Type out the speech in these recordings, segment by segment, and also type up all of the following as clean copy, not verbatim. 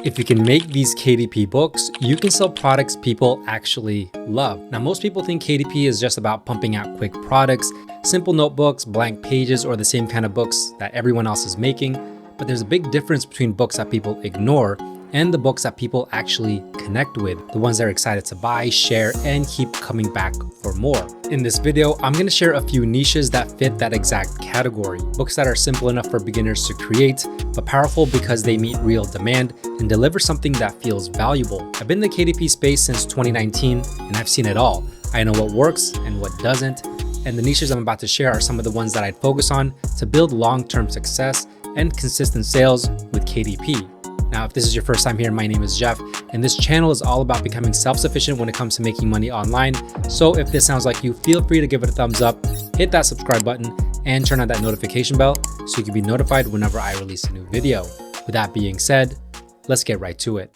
If you can make these KDP books, you can sell products people actually love. Now, most people think KDP is just about pumping out quick products, simple notebooks, blank pages, or the same kind of books that everyone else is making. But there's a big difference between books that people ignore and the books that people actually connect with, the ones they're excited to buy, share, and keep coming back for more. In this video, I'm gonna share a few niches that fit that exact category. Books that are simple enough for beginners to create, but powerful because they meet real demand and deliver something that feels valuable. I've been in the KDP space since 2019, and I've seen it all. I know what works and what doesn't, and the niches I'm about to share are some of the ones that I'd focus on to build long-term success and consistent sales with KDP. Now, if this is your first time here, my name is Jeff, and this channel is all about becoming self-sufficient when it comes to making money online. So if this sounds like you, feel free to give it a thumbs up, hit that subscribe button, and turn on that notification bell so you can be notified whenever I release a new video. With that being said, let's get right to it.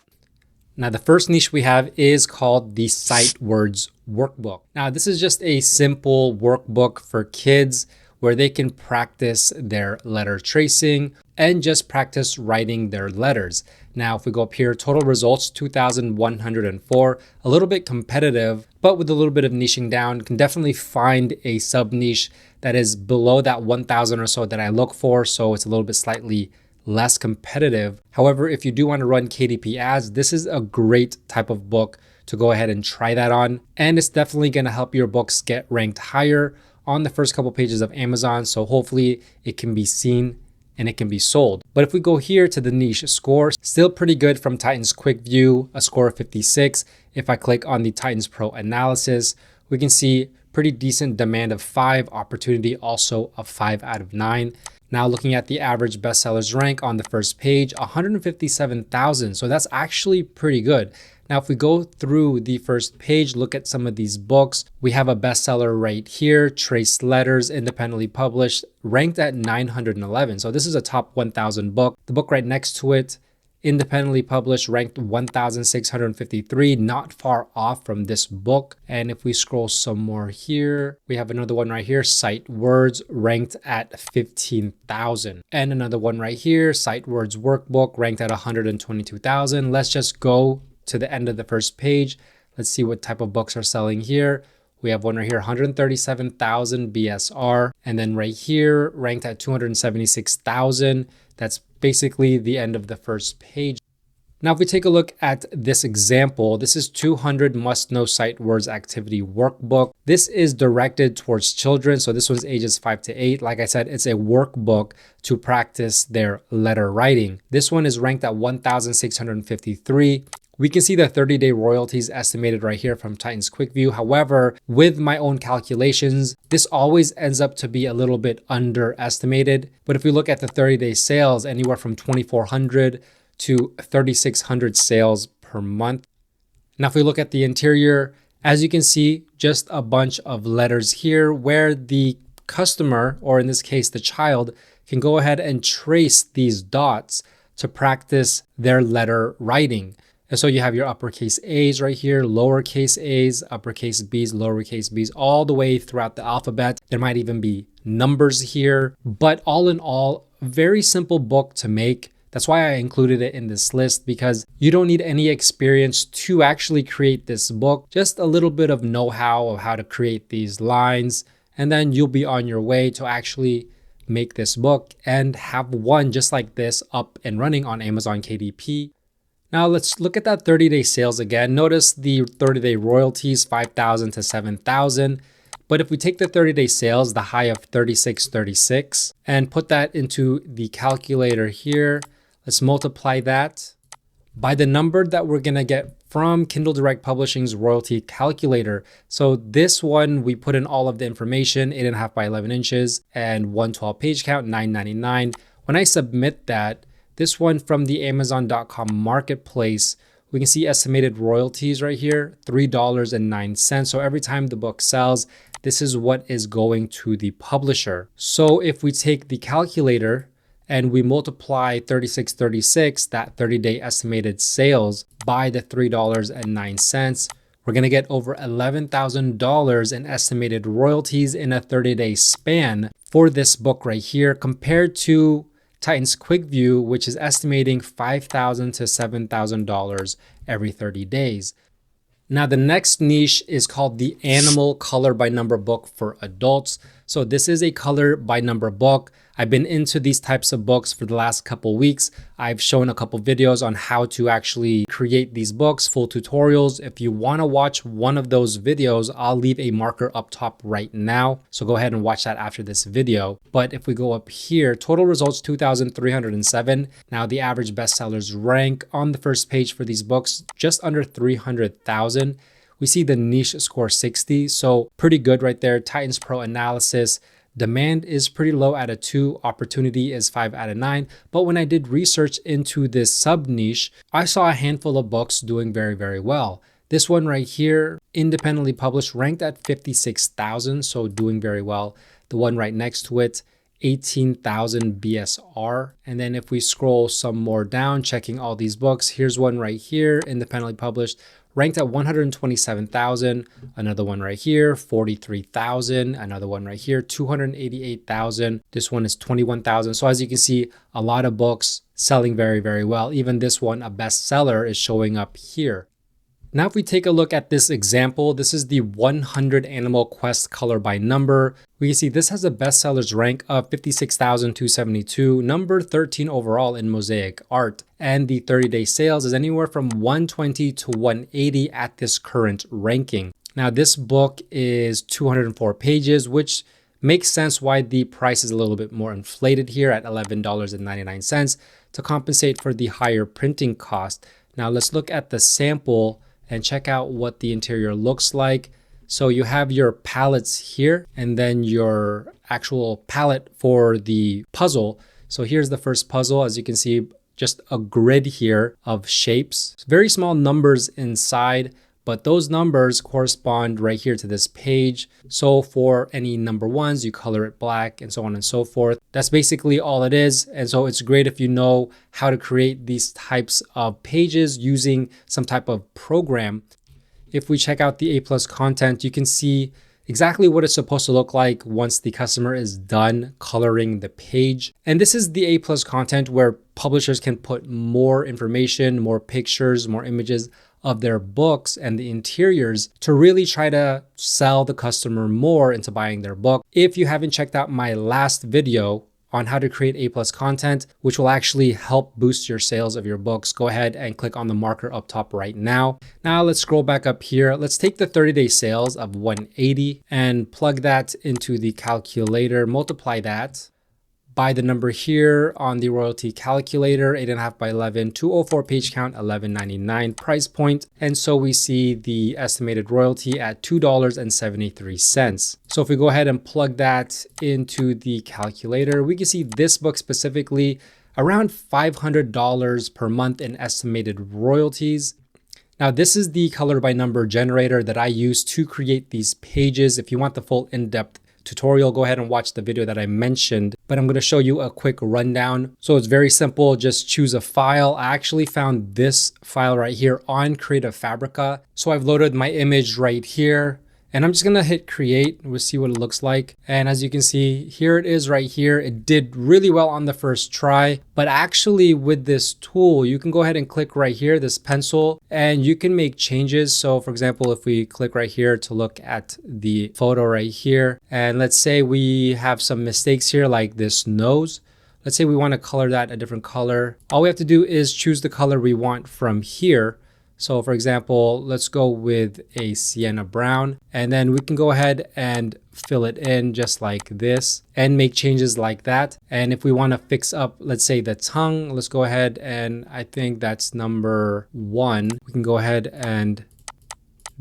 Now, the first niche we have is called the Sight Words Workbook. Now, this is just a simple workbook for kids where they can practice their letter tracing and just practice writing their letters. Now, if we go up here, total results, 2,104, a little bit competitive, but with a little bit of niching down, can definitely find a sub niche that is below that 1,000 or so that I look for. So it's a little bit slightly less competitive. However, if you do want to run KDP ads, this is a great type of book to go ahead and try that on. And it's definitely going to help your books get ranked higher on the first couple pages of Amazon. So hopefully it can be seen and it can be sold. But if we go here to the niche score, still pretty good from Titans Quick View, a score of 56. If I click on the Titans Pro analysis, we can see pretty decent demand of 5, opportunity also a 5 out of 9. Now looking at the average bestsellers rank on the first page, 157,000. So that's actually pretty good. Now, if we go through the first page, look at some of these books. We have a bestseller right here, Traced Letters, independently published, ranked at 911. So this is a top 1,000 book. The book right next to it, independently published, ranked 1,653, not far off from this book. And if we scroll some more here, we have another one right here, Sight Words, ranked at 15,000. And another one right here, Sight Words Workbook, ranked at 122,000. Let's just go to the end of the first page. Let's see what type of books are selling here. We have one right here, 137,000 BSR. And then right here, ranked at 276,000. That's basically the end of the first page. Now, if we take a look at this example, this is 200 must-know sight words activity workbook. This is directed towards children. So this one's ages 5 to 8. Like I said, it's a workbook to practice their letter writing. This one is ranked at 1,653. We can see the 30-day royalties estimated right here from Titans Quick View. However, with my own calculations, this always ends up to be a little bit underestimated. But if we look at the 30-day sales, anywhere from 2,400 to 3,600 sales per month. Now, if we look at the interior, as you can see, just a bunch of letters here where the customer, or in this case, the child, can go ahead and trace these dots to practice their letter writing. And so you have your uppercase A's right here, lowercase A's, uppercase B's, lowercase B's, all the way throughout the alphabet. There might even be numbers here, but all in all, very simple book to make. That's why I included it in this list, because you don't need any experience to actually create this book, just a little bit of know-how of how to create these lines, and then you'll be on your way to actually make this book and have one just like this up and running on Amazon KDP. Now let's look at that 30-day sales again. Notice the 30-day royalties, 5,000 to 7,000. But if we take the 30-day sales, the high of 3636, and put that into the calculator here, let's multiply that by the number that we're gonna get from Kindle Direct Publishing's royalty calculator. So this one, we put in all of the information, 8.5 by 11 inches and 112 page count, $9.99. When I submit that, this one from the Amazon.com marketplace, we can see estimated royalties right here, $3.09. So every time the book sells, this is what is going to the publisher. So if we take the calculator and we multiply 3636, that 30-day estimated sales, by the $3.09, we're gonna get over $11,000 in estimated royalties in a 30-day span for this book right here, compared to Titan's Quick View, which is estimating $5,000 to $7,000 every 30 days. Now, the next niche is called the Animal Color by Number book for adults. So this is a color by number book. I've been into these types of books for the last couple weeks. I've shown a couple videos on how to actually create these books, full tutorials. If you want to watch one of those videos, I'll leave a marker up top right now. So go ahead and watch that after this video. But if we go up here, total results 2,307. Now the average bestsellers rank on the first page for these books, just under 300,000. We see the niche score 60, so pretty good right there. Titans Pro analysis. Demand is pretty low at a 2, opportunity is 5 out of 9. But when I did research into this sub niche, I saw a handful of books doing very, very well. This one right here, independently published, ranked at 56,000, so doing very well. The one right next to it, 18,000 BSR. And then if we scroll some more down, checking all these books, here's one right here, independently published, ranked at 127,000, another one right here, 43,000, another one right here, 288,000. This one is 21,000. So as you can see, a lot of books selling very, very well. Even this one, a bestseller, is showing up here. Now, if we take a look at this example, this is the 100 Animal Quest color by number. We can see this has a bestsellers rank of 56,272, number 13 overall in Mosaic Art. And the 30-day sales is anywhere from 120 to 180 at this current ranking. Now, this book is 204 pages, which makes sense why the price is a little bit more inflated here at $11.99 to compensate for the higher printing cost. Now, let's look at the sample and check out what the interior looks like. So you have your palettes here and then your actual palette for the puzzle. So here's the first puzzle. As you can see, just a grid here of shapes, very small numbers inside, but those numbers correspond right here to this page. So for any number ones, you color it black and so on and so forth. That's basically all it is. And so it's great if you know how to create these types of pages using some type of program. If we check out the A+ content, you can see exactly what it's supposed to look like once the customer is done coloring the page. And this is the A+ content where publishers can put more information, more pictures, more images of their books and the interiors to really try to sell the customer more into buying their book. If you haven't checked out my last video on how to create A+ content, which will actually help boost your sales of your books, go ahead and click on the marker up top right now. Now let's scroll back up here. Let's take the 30-day sales of 180 and plug that into the calculator, multiply that by the number here on the royalty calculator, 8.5 by 11, 204 page count, $11.99 price point. And so we see the estimated royalty at $2.73. So if we go ahead and plug that into the calculator, we can see this book specifically around $500 per month in estimated royalties. Now, this is the color by number generator that I use to create these pages. If you want the full in-depth tutorial, go ahead and watch the video that I mentioned, but I'm going to show you a quick rundown. So it's very simple. Just choose a file. I actually found this file right here on Creative Fabrica. So I've loaded my image right here and I'm just going to hit create. We'll see what it looks like. And as you can see, here it is right here. It did really well on the first try, but actually with this tool, you can go ahead and click right here, this pencil, and you can make changes. So for example, if we click right here to look at the photo right here, and let's say we have some mistakes here, like this nose. Let's say we want to color that a different color. All we have to do is choose the color we want from here. So for example, let's go with a sienna brown, and then we can go ahead and fill it in just like this and make changes like that. And if we want to fix up, let's say the tongue, let's go ahead and I think that's number 1. We can go ahead and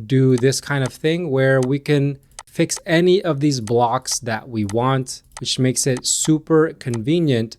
do this kind of thing where we can fix any of these blocks that we want, which makes it super convenient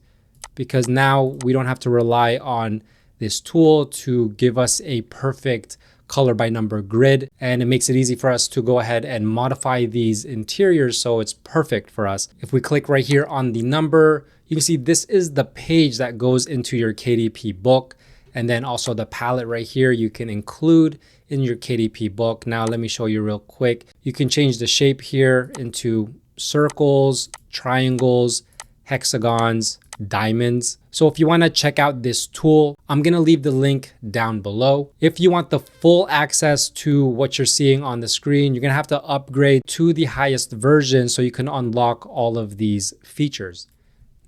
because now we don't have to rely on this tool to give us a perfect color by number grid, and it makes it easy for us to go ahead and modify these interiors so it's perfect for us. If we click right here on the number, you can see this is the page that goes into your KDP book, and then also the palette right here you can include in your KDP book. Now let me show you real quick. You can change the shape here into circles, triangles, hexagons, diamonds. So if you want to check out this tool, I'm going to leave the link down below. If you want the full access to what you're seeing on the screen, you're going to have to upgrade to the highest version so you can unlock all of these features.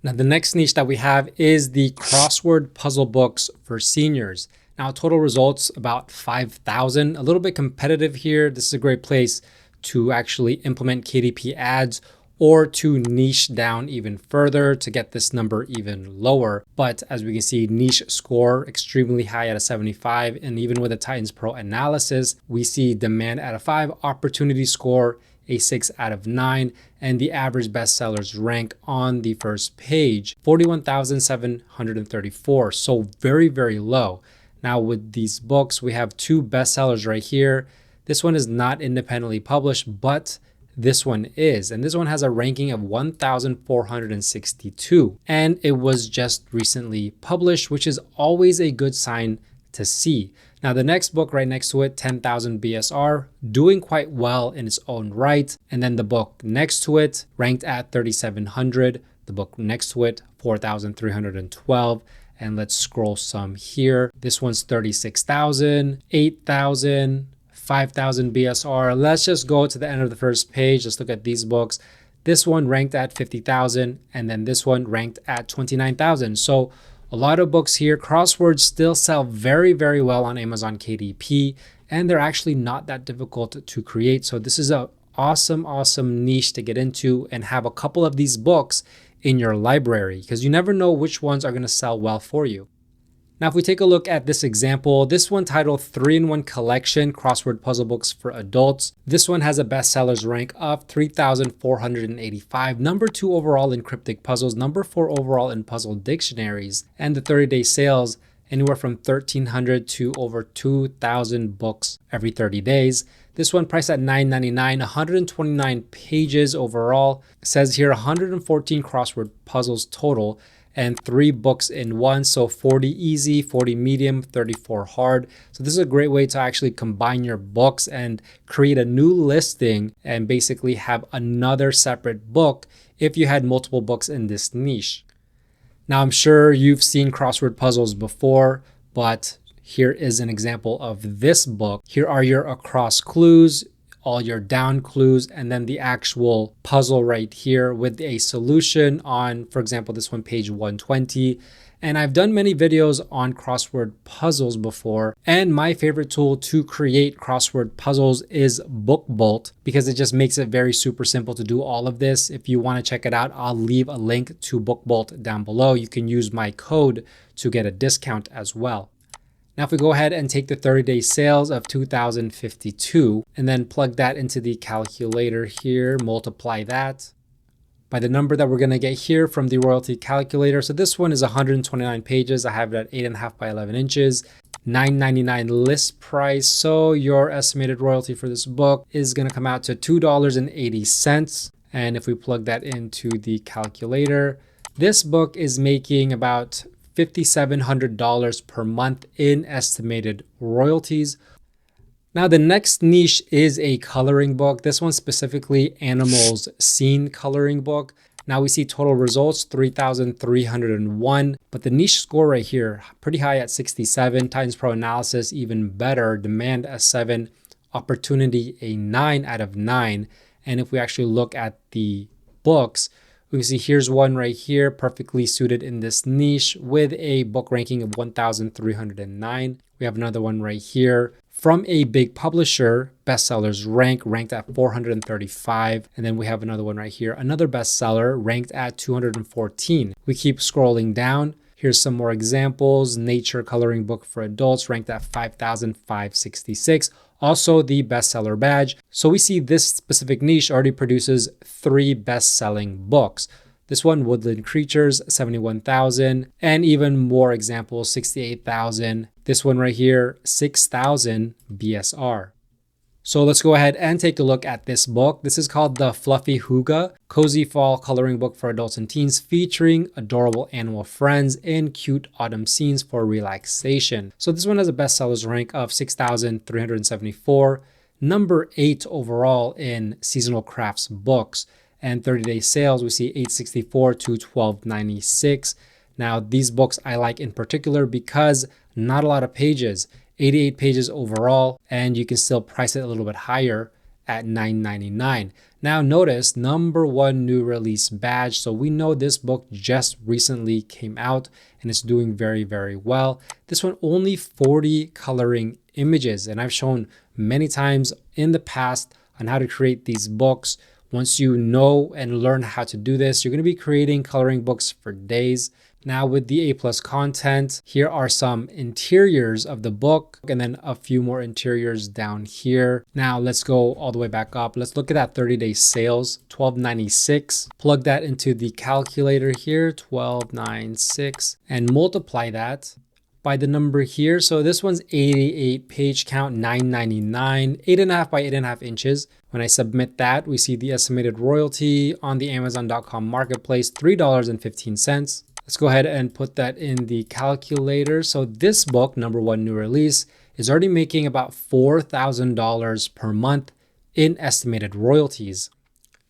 Now, the next niche that we have is the crossword puzzle books for seniors. Now, total results about 5,000, a little bit competitive here. This is a great place to actually implement KDP ads or to niche down even further to get this number even lower. But as we can see, niche score extremely high at a 75. And even with a Titans Pro analysis, we see demand at a 5, opportunity score a 6 out of 9, and the average bestsellers rank on the first page, 41,734. So very, very low. Now with these books, we have 2 bestsellers right here. This one is not independently published, but this one is, and this one has a ranking of 1,462, and it was just recently published, which is always a good sign to see. Now, the next book right next to it, 10,000 BSR, doing quite well in its own right. And then the book next to it, ranked at 3,700. The book next to it, 4,312. And let's scroll some here. This one's 36,000, 8,000, 5,000 BSR. Let's just go to the end of the first page. Let's look at these books. This one ranked at 50,000, and then this one ranked at 29,000. So a lot of books here. Crosswords still sell very, very well on Amazon KDP, and they're actually not that difficult to create. So this is an awesome, awesome niche to get into and have a couple of these books in your library because you never know which ones are going to sell well for you. Now, if we take a look at this example, this one titled 3-in-1 Collection Crossword Puzzle Books for Adults. This one has a bestsellers rank of 3,485, number 2 overall in cryptic puzzles, number 4 overall in puzzle dictionaries, and the 30-day sales anywhere from 1,300 to over 2,000 books every 30 days. This one priced at $9.99, 129 pages overall. It says here 114 crossword puzzles total, and 3 books in one. So 40 easy, 40 medium, 34 hard. So this is a great way to actually combine your books and create a new listing and basically have another separate book if you had multiple books in this niche. Now, I'm sure you've seen crossword puzzles before, but here is an example of this book. Here are your across clues, all your down clues, and then the actual puzzle right here with a solution on, for example, this one, page 120. And I've done many videos on crossword puzzles before, and my favorite tool to create crossword puzzles is BookBolt because it just makes it very super simple to do all of this. If you want to check it out, I'll leave a link to BookBolt down below. You can use my code to get a discount as well. Now, if we go ahead and take the 30-day sales of 2,052 and then plug that into the calculator here, multiply that by the number that we're going to get here from the royalty calculator. So this one is 129 pages. I have it at 8.5 by 11 inches, $9.99 list price. So your estimated royalty for this book is going to come out to $2.80. And if we plug that into the calculator, this book is making about $5,700 per month in estimated royalties. Now, the next niche is a coloring book. This one specifically animals scene coloring book. Now we see total results 3,301, but the niche score right here, pretty high at 67. Titans Pro analysis, even better. Demand a 7, opportunity a 9 out of 9. And if we actually look at the books, we can see here's one right here, perfectly suited in this niche with a book ranking of 1,309. We have another one right here from a big publisher, bestsellers ranked at 435. And then we have another one right here, another bestseller ranked at 214. We keep scrolling down. Here's some more examples. Nature coloring book for adults ranked at 5,566. Also the bestseller badge. So we see this specific niche already produces 3 best-selling books. This one, Woodland Creatures, 71,000, and even more examples, 68,000. This one right here, 6,000 BSR. So let's go ahead and take a look at this book. This is called The Fluffy Hygge, cozy fall coloring book for adults and teens featuring adorable animal friends in cute autumn scenes for relaxation. So this one has a bestsellers rank of 6,374, number 8 overall in seasonal crafts books. And 30-day sales, we see 864 to 1296. Now, these books I like in particular because not a lot of pages, 88 pages overall, and you can still price it a little bit higher at $9.99. Now notice #1 new release badge. So we know this book just recently came out and it's doing very, very well. This one only 40 coloring images. And I've shown many times in the past on how to create these books. Once you know and learn how to do this, you're going to be creating coloring books for days. Now with the A+ content, here are some interiors of the book and then a few more interiors down here. Now let's go all the way back up. Let's look at that 30-day sales, $12.96. Plug that into the calculator here, $12.96, and multiply that by the number here. So this one's 88 page count, $9.99, 8.5 by 8.5 inches. When I submit that, we see the estimated royalty on the Amazon.com marketplace, $3.15. Let's go ahead and put that in the calculator. So this book, #1 new release, is already making about $4,000 per month in estimated royalties.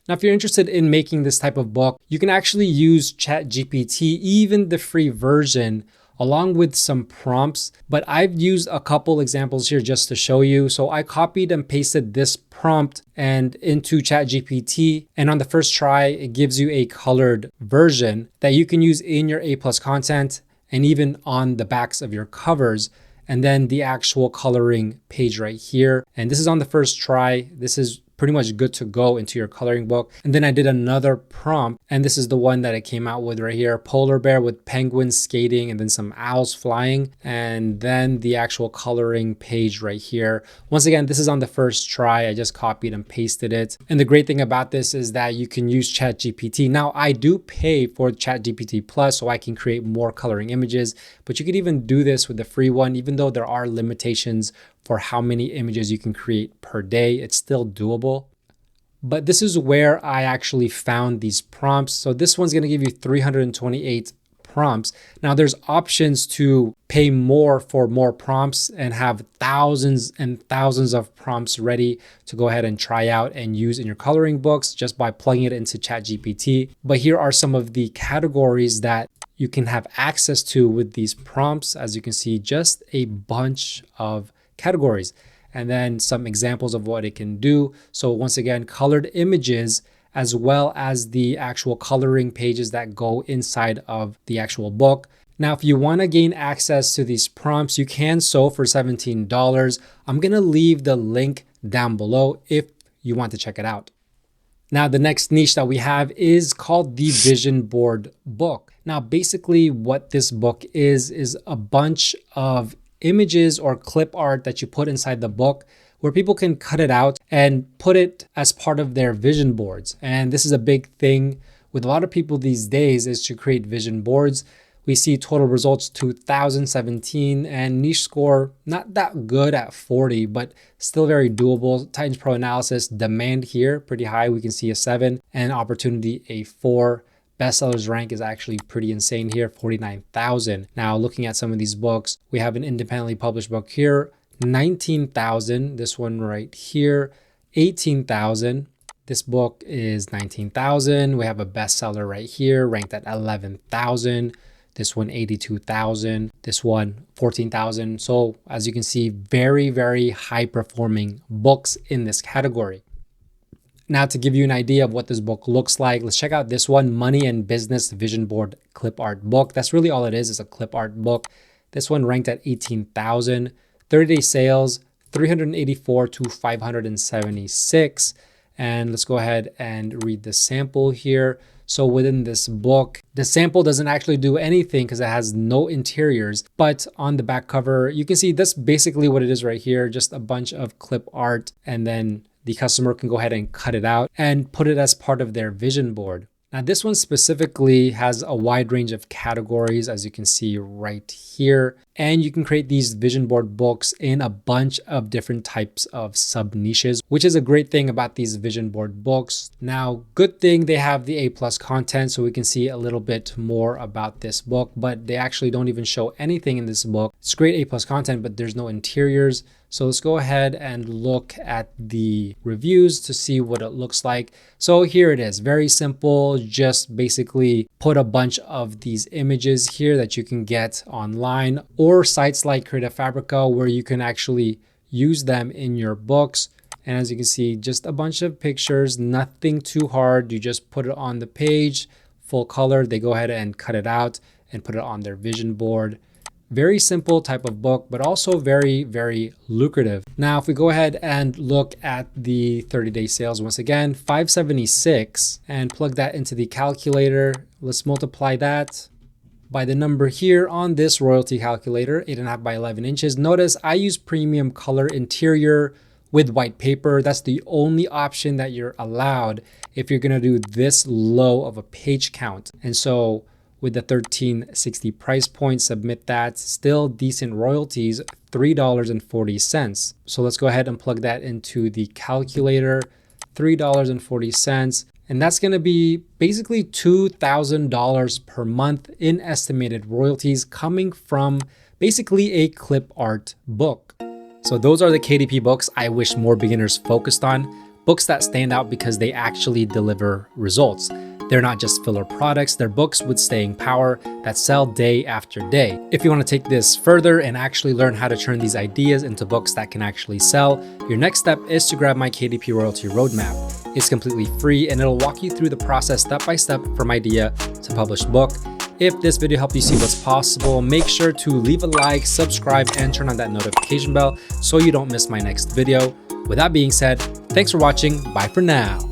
Now, if you're interested in making this type of book, you can actually use ChatGPT, even the free version, along with some prompts, but I've used a couple examples here just to show you. So I copied and pasted this prompt and into ChatGPT, and on the first try, it gives you a colored version that you can use in your A+ content and even on the backs of your covers, and then the actual coloring page right here. And this is on the first try. This is pretty much good to go into your coloring book. And then I did another prompt, and this is the one that I came out with right here. Polar bear with penguins skating and then some owls flying, and then the actual coloring page right here. Once again, this is on the first try. I just copied and pasted it. And the great thing about this is that you can use ChatGPT. Now, I do pay for ChatGPT Plus so I can create more coloring images, but you could even do this with the free one, even though there are limitations for how many images you can create per day. It's still doable. But this is where I actually found these prompts. So this one's going to give you 328 prompts. Now there's options to pay more for more prompts and have thousands and thousands of prompts ready to go ahead and try out and use in your coloring books just by plugging it into ChatGPT. But here are some of the categories that you can have access to with these prompts. As you can see, just a bunch of categories, and then some examples of what it can do. So once again, colored images, as well as the actual coloring pages that go inside of the actual book. Now, if you want to gain access to these prompts, you can so for $17. I'm going to leave the link down below if you want to check it out. Now, the next niche that we have is called the Vision Board book. Now, basically what this book is a bunch of images or clip art that you put inside the book where people can cut it out and put it as part of their vision boards. And this is a big thing with a lot of people these days, is to create vision boards. We see total results 2017 and niche score not that good at 40, but still very doable. Titans Pro analysis, demand here pretty high. We can see a 7 and opportunity a 4. Bestsellers rank is actually pretty insane here, 49,000. Now looking at some of these books, we have an independently published book here, 19,000. This one right here, 18,000. This book is 19,000. We have a bestseller right here, ranked at 11,000. This one, 82,000. This one, 14,000. So as you can see, very, very high performing books in this category. Now, to give you an idea of what this book looks like, let's check out this one, Money and Business Vision Board Clip Art Book. That's really all it is a clip art book. This one ranked at 18,000. 30-day sales, 384 to 576. And let's go ahead and read the sample here. So within this book, the sample doesn't actually do anything because it has no interiors, but on the back cover, you can see that's basically what it is right here, just a bunch of clip art, and then the customer can go ahead and cut it out and put it as part of their vision board. Now, this one specifically has a wide range of categories, as you can see right here. And you can create these vision board books in a bunch of different types of sub niches, which is a great thing about these vision board books. Now, good thing they have the A+ content, so we can see a little bit more about this book, but they actually don't even show anything in this book. It's great A+ content, but there's no interiors. So let's go ahead and look at the reviews to see what it looks like. So here it is, very simple. Just basically put a bunch of these images here that you can get online, or sites like Creative Fabrica where you can actually use them in your books. And as you can see, just a bunch of pictures, nothing too hard. You just put it on the page, full color. They go ahead and cut it out and put it on their vision board. Very simple type of book, but also very, very lucrative. Now, if we go ahead and look at the 30-day sales, once again, $576, and plug that into the calculator. Let's multiply that by the number here on this royalty calculator, 8.5 by 11 inches. Notice I use premium color interior with white paper. That's the only option that you're allowed if you're gonna do this low of a page count. And so with the $13.60 price point, submit that, still decent royalties, $3.40. So let's go ahead and plug that into the calculator, $3.40. And that's gonna be basically $2,000 per month in estimated royalties coming from basically a clip art book. So those are the KDP books I wish more beginners focused on, books that stand out because they actually deliver results. They're not just filler products, they're books with staying power that sell day after day. If you want to take this further and actually learn how to turn these ideas into books that can actually sell, your next step is to grab my KDP Royalty Roadmap. It's completely free and it'll walk you through the process step by step from idea to published book. If this video helped you see what's possible, make sure to leave a like, subscribe, and turn on that notification bell so you don't miss my next video. With that being said, thanks for watching. Bye for now.